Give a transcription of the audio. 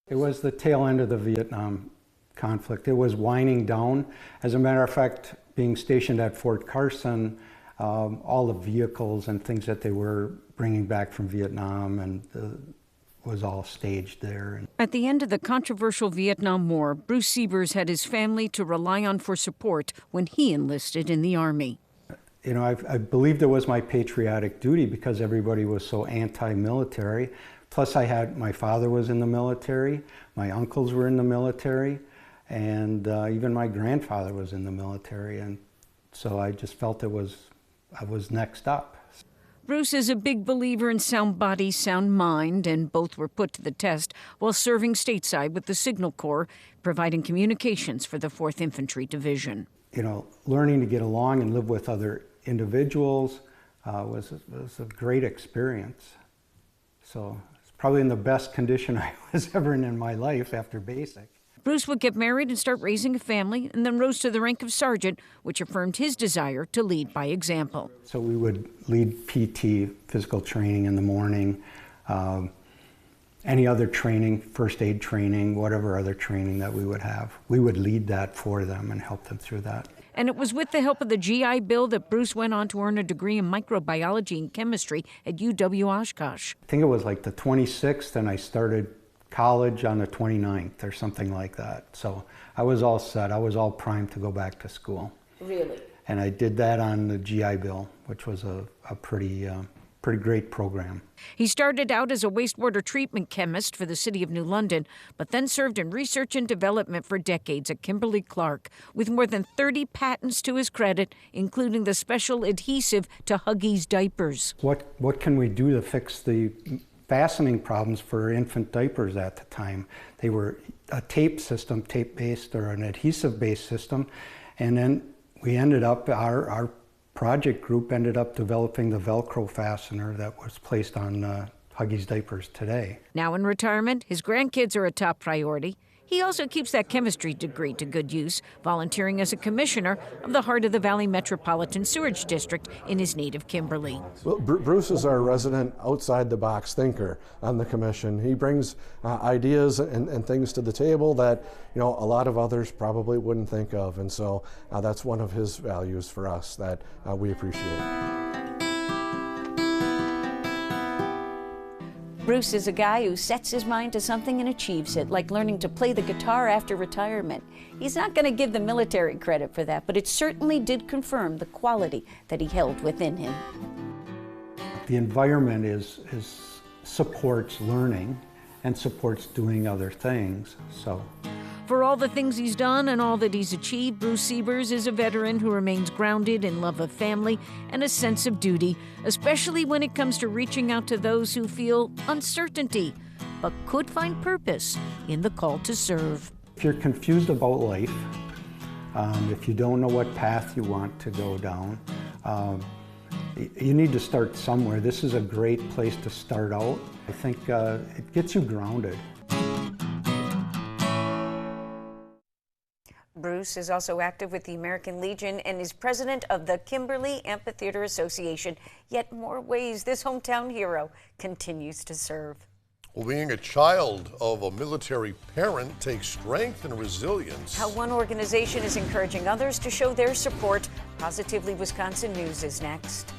It was the tail end of the Vietnam conflict. It was winding down. As a matter of fact, being stationed at Fort Carson, all the vehicles and things that they were bringing back from Vietnam and was all staged there. At the end of the controversial Vietnam War, Bruce Siebers had his family to rely on for support when he enlisted in the Army. You know, I believed it was my patriotic duty because everybody was so anti-military. Plus my father was in the military, my uncles were in the military, and even my grandfather was in the military. And so I just felt I was next up. Bruce is a big believer in sound body, sound mind, and both were put to the test while serving stateside with the Signal Corps, providing communications for the 4th Infantry Division. You know, learning to get along and live with other individuals was a great experience. So it's probably in the best condition I was ever in my life after basic. Bruce would get married and start raising a family, and then rose to the rank of sergeant, which affirmed his desire to lead by example. So we would lead PT, physical training in the morning, any other training, first aid training, whatever other training that we would have. We would lead that for them and help them through that. And it was with the help of the GI Bill that Bruce went on to earn a degree in microbiology and chemistry at UW-Oshkosh. I think it was like the 26th, and I started college on the 29th or something like that. So I was all set. I was all primed to go back to school. Really? And I did that on the GI Bill, which was a pretty great program. He started out as a wastewater treatment chemist for the City of New London, but then served in research and development for decades at Kimberly-Clark, with more than 30 patents to his credit, including the special adhesive to Huggies diapers. What can we do to fix the fastening problems for infant diapers at the time? They were a tape system, tape-based or an adhesive-based system, and then we ended up, our project group ended up developing the Velcro fastener that was placed on Huggies diapers today. Now in retirement, his grandkids are a top priority. He also keeps that chemistry degree to good use, volunteering as a commissioner of the Heart of the Valley Metropolitan Sewerage District in his native Kimberly. Well, Bruce is our resident outside-the-box thinker on the commission. He brings ideas and things to the table that, you know, a lot of others probably wouldn't think of, and so that's one of his values for us that we appreciate. Bruce is a guy who sets his mind to something and achieves it, like learning to play the guitar after retirement. He's not going to give the military credit for that, but it certainly did confirm the quality that he held within him. The environment supports learning and supports doing other things. So, for all the things he's done and all that he's achieved, Bruce Siebers is a veteran who remains grounded in love of family and a sense of duty, especially when it comes to reaching out to those who feel uncertainty, but could find purpose in the call to serve. If you're confused about life, if you don't know what path you want to go down, you need to start somewhere. This is a great place to start out. I think it gets you grounded. Bruce is also active with the American Legion and is president of the Kimberly Amphitheater Association. Yet more ways this hometown hero continues to serve. Well, being a child of a military parent takes strength and resilience. How one organization is encouraging others to show their support. Positively Wisconsin News is next.